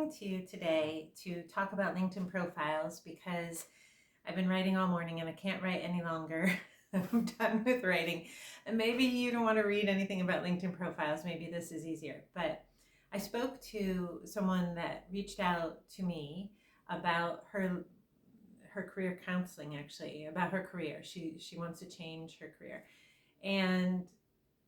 coming to you today to talk about LinkedIn profiles because I've been writing all morning and I can't write any longer. I'm done with writing. And maybe you don't want to read anything about LinkedIn profiles. Maybe this is easier. But I spoke to someone that reached out to me about her career counseling, actually, about her career. She wants to change her career. And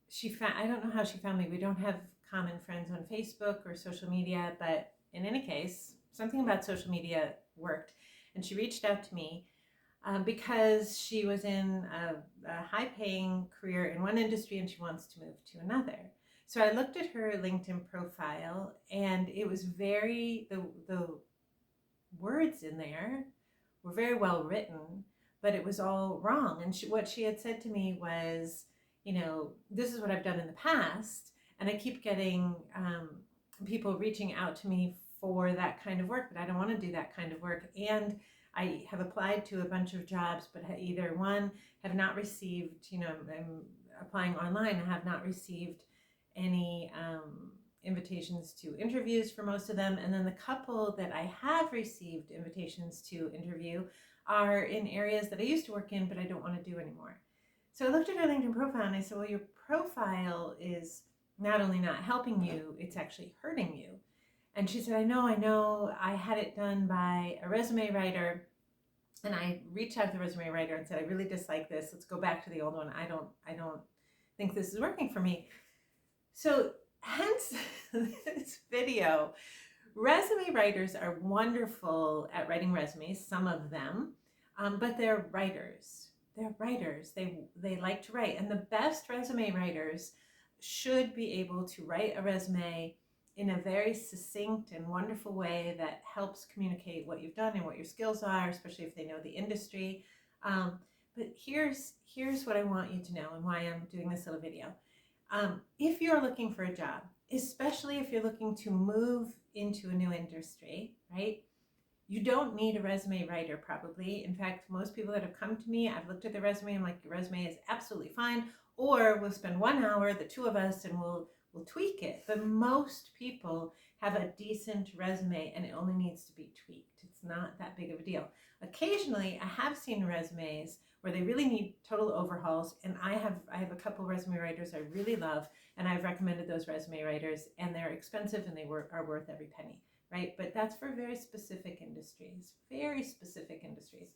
she found, I don't know how she found me. We don't have common friends on Facebook or social media, but in any case, something about social media worked. And she reached out to me because she was in a high paying career in one industry and she wants to move to another. So I looked at her LinkedIn profile and it was the words in there were very well written, but it was all wrong. And what she had said to me was, this is what I've done in the past. And I keep getting people reaching out to me for that kind of work, but I don't want to do that kind of work. And I have applied to a bunch of jobs, but either one have not received, I'm applying online, I have not received any invitations to interviews for most of them. And then the couple that I have received invitations to interview are in areas that I used to work in, but I don't want to do anymore. So I looked at her LinkedIn profile and I said, well, your profile is not only not helping you, it's actually hurting you. And she said, I know, I had it done by a resume writer. And I reached out to the resume writer and said, I really dislike this. Let's go back to the old one. I don't think this is working for me. So hence this video. Resume writers are wonderful at writing resumes, some of them, but they're writers. They're writers. They like to write. And the best resume writers should be able to write a resume in a very succinct and wonderful way that helps communicate what you've done and what your skills are, especially if they know the industry. But here's what I want you to know and why I'm doing this little video. If you're looking for a job, especially if you're looking to move into a new industry, right? You don't need a resume writer probably. In fact, most people that have come to me, I've looked at their resume, I'm like, your resume is absolutely fine. Or we'll spend 1 hour, the two of us, and we'll tweak it. But most people have a decent resume and it only needs to be tweaked. It's not that big of a deal. Occasionally, I have seen resumes where they really need total overhauls, and I have a couple resume writers I really love, and I've recommended those resume writers, and they're expensive and they are worth every penny, right? But that's for very specific industries, very specific industries.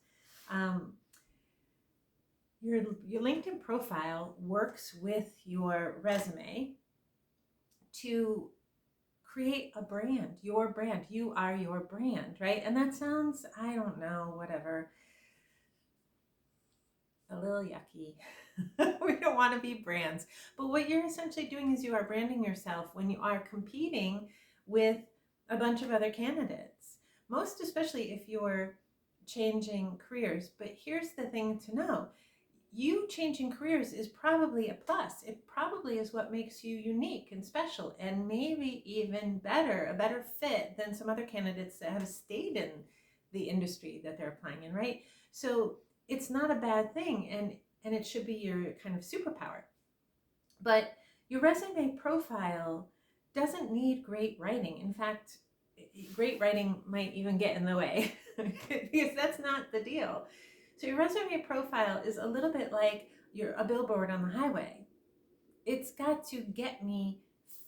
Your LinkedIn profile works with your resume to create a brand, your brand. You are your brand, right? And that sounds, I don't know, whatever, a little yucky. We don't want to be brands. But what you're essentially doing is you are branding yourself when you are competing with a bunch of other candidates, most especially if you're changing careers. But here's the thing to know. You changing careers is probably a plus. It probably is what makes you unique and special and maybe even better, a better fit than some other candidates that have stayed in the industry that they're applying in, right? So it's not a bad thing, and it should be your kind of superpower. But your resume profile doesn't need great writing. In fact, great writing might even get in the way because that's not the deal. So your resume profile is a little bit like a billboard on the highway. It's got to get me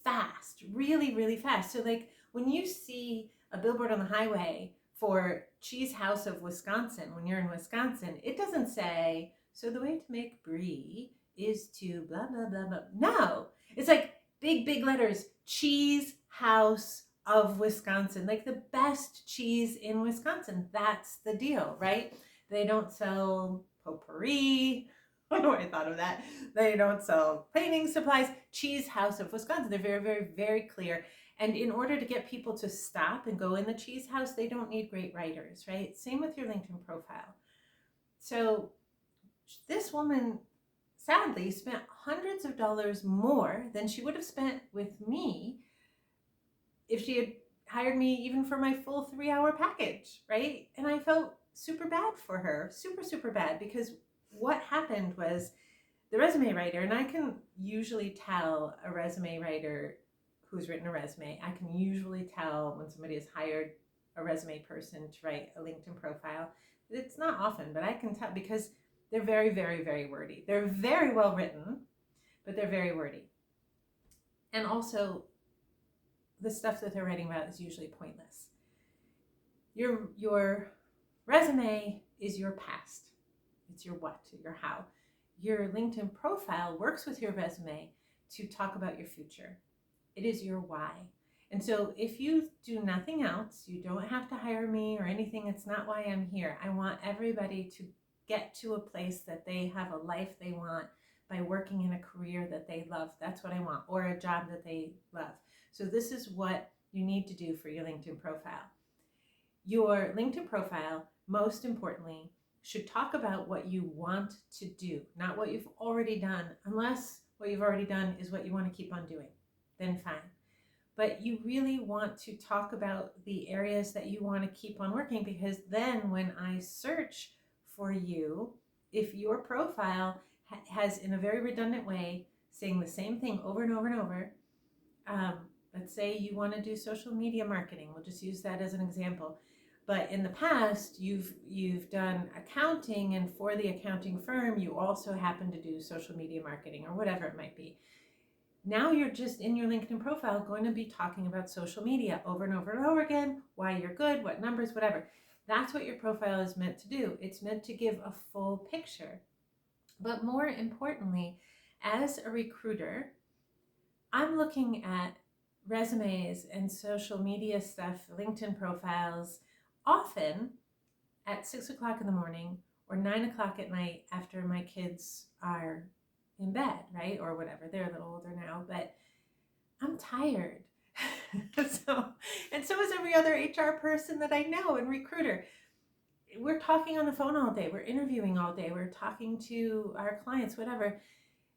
fast, really, really fast. So like when you see a billboard on the highway for Cheese House of Wisconsin, when you're in Wisconsin, it doesn't say, so the way to make brie is to blah, blah, blah, blah. No, it's like big, big letters, Cheese House of Wisconsin, like the best cheese in Wisconsin. That's the deal, right? They don't sell potpourri. I don't know why I thought of that. They don't sell cleaning supplies. Cheese House of Wisconsin. They're very, very, very clear. And in order to get people to stop and go in the cheese house, they don't need great writers, right? Same with your LinkedIn profile. So this woman sadly spent hundreds of dollars more than she would have spent with me if she had hired me even for my full 3-hour package, right? And I felt super bad for her, super, super bad, because what happened was the resume writer, and I can usually tell a resume writer who's written a resume. I can usually tell when somebody has hired a resume person to write a LinkedIn profile. It's not often, but I can tell because they're very, very, very wordy. They're very well written, but they're very wordy. And also, the stuff that they're writing about is usually pointless. Your resume is your past. It's your what, your how. Your LinkedIn profile works with your resume to talk about your future. It is your why. And so if you do nothing else, you don't have to hire me or anything. It's not why I'm here. I want everybody to get to a place that they have a life they want by working in a career that they love. That's what I want, or a job that they love. So this is what you need to do for your LinkedIn profile. Your LinkedIn profile, most importantly, should talk about what you want to do, not what you've already done, unless what you've already done is what you want to keep on doing, then fine. But you really want to talk about the areas that you want to keep on working, because then when I search for you, if your profile has, in a very redundant way, saying the same thing over and over and over, let's say you want to do social media marketing. We'll just use that as an example. But in the past, you've done accounting, and for the accounting firm, you also happen to do social media marketing or whatever it might be. Now you're just in your LinkedIn profile going to be talking about social media over and over and over again, why you're good, what numbers, whatever. That's what your profile is meant to do. It's meant to give a full picture. But more importantly, as a recruiter, I'm looking at resumes and social media stuff, LinkedIn profiles, often at 6 o'clock in the morning or 9 o'clock at night after my kids are in bed, right? Or whatever. They're a little older now, but I'm tired. So is every other HR person that I know and recruiter. We're talking on the phone all day. We're interviewing all day. We're talking to our clients, whatever.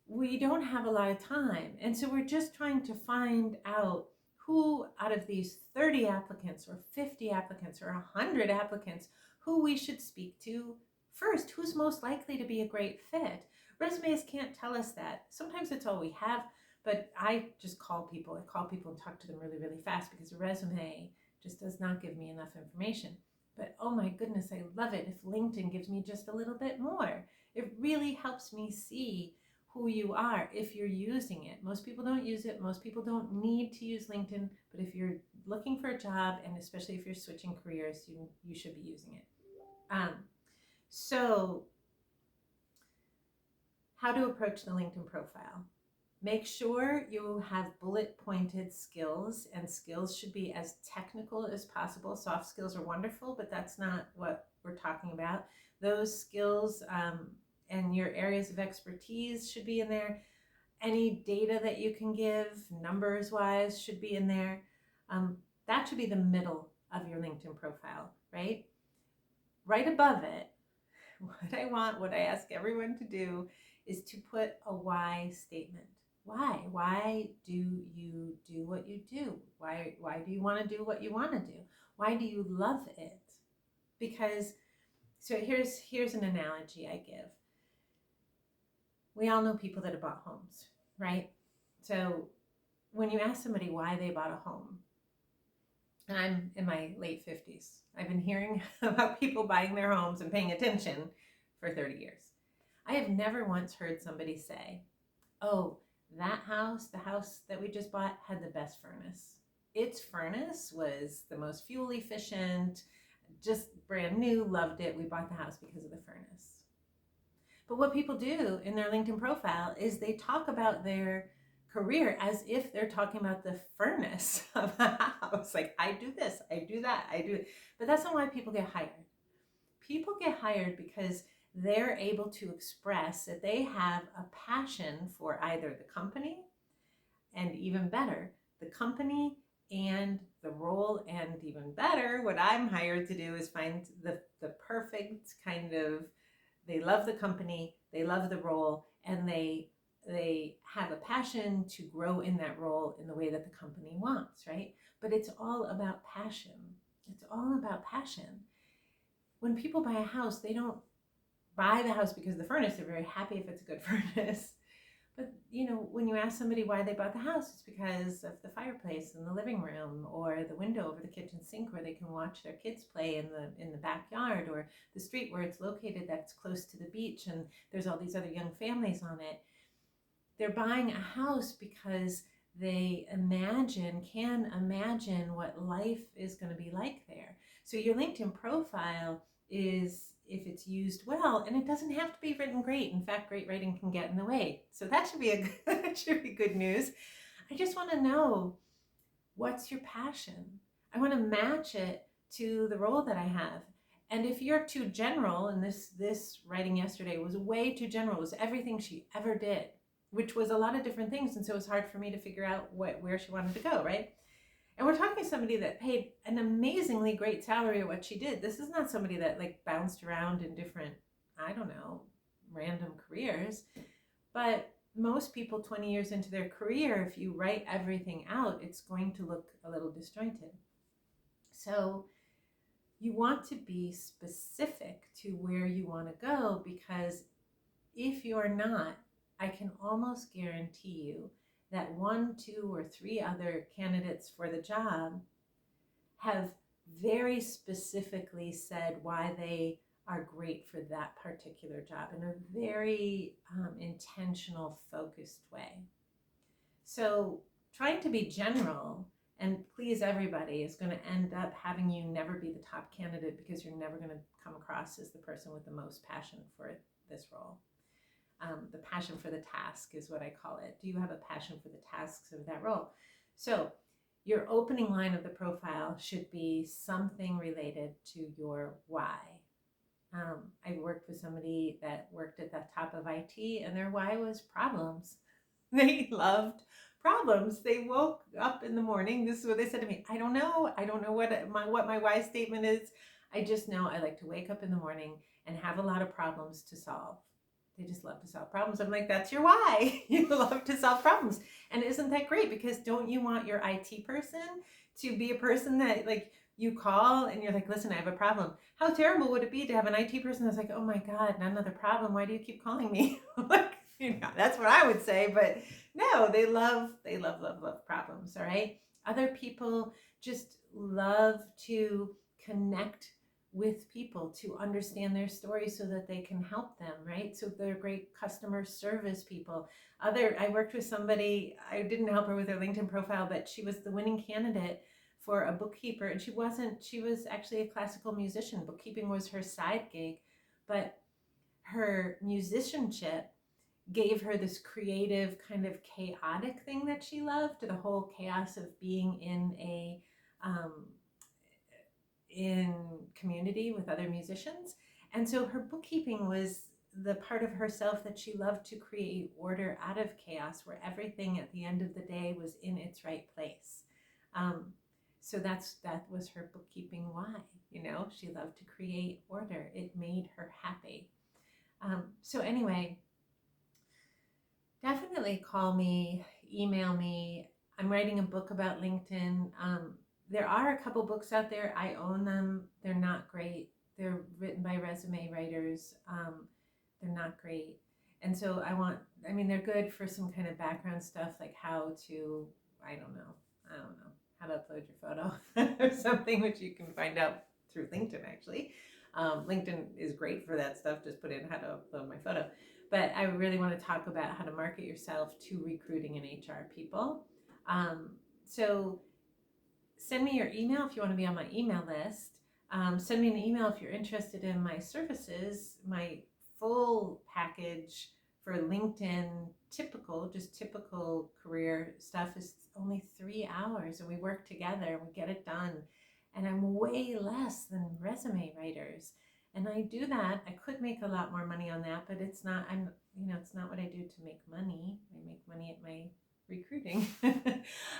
We don't have a lot of time. And so we're just trying to find out who out of these 30 applicants or 50 applicants or 100 applicants, who we should speak to first, who's most likely to be a great fit. Resumes can't tell us that. Sometimes it's all we have, but I just call people. I call people and talk to them really, really fast, because a resume just does not give me enough information. But oh my goodness, I love it if LinkedIn gives me just a little bit more. It really helps me see who you are if you're using it. Most people don't use it. Most people don't need to use LinkedIn, but if you're looking for a job, and especially if you're switching careers, you should be using it. So how to approach the LinkedIn profile. Make sure you have bullet pointed skills, and skills should be as technical as possible. Soft skills are wonderful, but that's not what we're talking about. Those skills and your areas of expertise should be in there. Any data that you can give, numbers wise, should be in there. That should be the middle of your LinkedIn profile, right? Right above it, what I ask everyone to do is to put a why statement. Why? Why do you do what you do? Why do you want to do what you want to do? Why do you love it? Because, so here's an analogy I give. We all know people that have bought homes, right? So when you ask somebody why they bought a home, and I'm in my late 50s, I've been hearing about people buying their homes and paying attention for 30 years. I have never once heard somebody say, oh, that house, the house that we just bought, had the best furnace. Its furnace was the most fuel efficient, just brand new, loved it. We bought the house because of the furnace. But what people do in their LinkedIn profile is they talk about their career as if they're talking about the furnace of a house. Like, I do this, I do that, I do it. But that's not why people get hired. People get hired because they're able to express that they have a passion for either the company, and even better, the company and the role, and even better, what I'm hired to do is find the perfect kind of, they love the company, they love the role, and they have a passion to grow in that role in the way that the company wants, right? But it's all about passion. It's all about passion. When people buy a house, they don't buy the house because of the furnace. They're very happy if it's a good furnace. But, when you ask somebody why they bought the house, it's because of the fireplace in the living room, or the window over the kitchen sink where they can watch their kids play in the backyard, or the street where it's located that's close to the beach and there's all these other young families on it. They're buying a house because they can imagine what life is going to be like there. So your LinkedIn profile is, if it's used well, and it doesn't have to be written great. In fact, great writing can get in the way. So that should be that should be good news. I just want to know, what's your passion? I want to match it to the role that I have. And if you're too general, and this writing yesterday was way too general, it was everything she ever did, which was a lot of different things, and so it was hard for me to figure out where she wanted to go, right? And we're talking somebody that paid an amazingly great salary at what she did. This is not somebody that like bounced around in different, I don't know, random careers. But most people 20 years into their career, if you write everything out, it's going to look a little disjointed. So you want to be specific to where you want to go, because if you're not, I can almost guarantee you that 1, 2, or 3 other candidates for the job have very specifically said why they are great for that particular job in a very intentional, focused way. So trying to be general and please everybody is going to end up having you never be the top candidate, because you're never going to come across as the person with the most passion for this role. The passion for the task is what I call it. Do you have a passion for the tasks of that role? So your opening line of the profile should be something related to your why. I worked with somebody that worked at the top of IT, and their why was problems. They loved problems. They woke up in the morning. This is what they said to me. I don't know what my why statement is. I just know I like to wake up in the morning and have a lot of problems to solve. They just love to solve problems. I'm like, that's your why. You love to solve problems. And isn't that great? Because don't you want your IT person to be a person that like you call and you're like, listen, I have a problem. How terrible would it be to have an IT person that's like, oh my God, another problem. Why do you keep calling me? Like, that's what I would say. But no, they love problems. All right. Other people just love to connect with people, to understand their story so that they can help them, right? So they're great customer service people. I worked with somebody, I didn't help her with her LinkedIn profile, but she was the winning candidate for a bookkeeper, and she was actually a classical musician. Bookkeeping was her side gig, but her musicianship gave her this creative kind of chaotic thing that she loved, the whole chaos of being in community with other musicians. And so her bookkeeping was the part of herself that she loved, to create order out of chaos, where everything at the end of the day was in its right place. So that was her bookkeeping why. She loved to create order. It made her happy. So anyway, definitely call me, email me. I'm writing a book about LinkedIn. There are a couple books out there. I own them. They're not great. They're written by resume writers. They're not great. And so they're good for some kind of background stuff, like how to, I don't know, how to upload your photo or something, which you can find out through LinkedIn, actually. LinkedIn is great for that stuff. Just put in how to upload my photo. But I really want to talk about how to market yourself to recruiting and HR people. So send me your email if you want to be on my email list. Send me an email if you're interested in my services. My full package for LinkedIn, typical career stuff is only 3 hours, and we work together and we get it done. And I'm way less than resume writers. And I do that. I could make a lot more money on that, but it's not what I do to make money. I make money at my recruiting.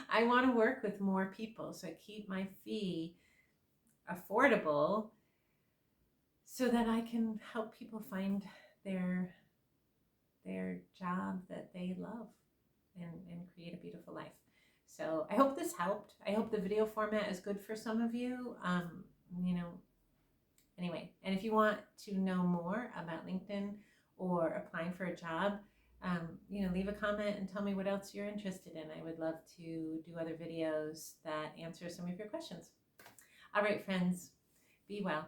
I want to work with more people, so I keep my fee affordable so that I can help people find their job that they love and create a beautiful life. So I hope this helped. I hope the video format is good for some of you. Anyway, and if you want to know more about LinkedIn or applying for a job, leave a comment and tell me what else you're interested in. I would love to do other videos that answer some of your questions. All right, friends, be well.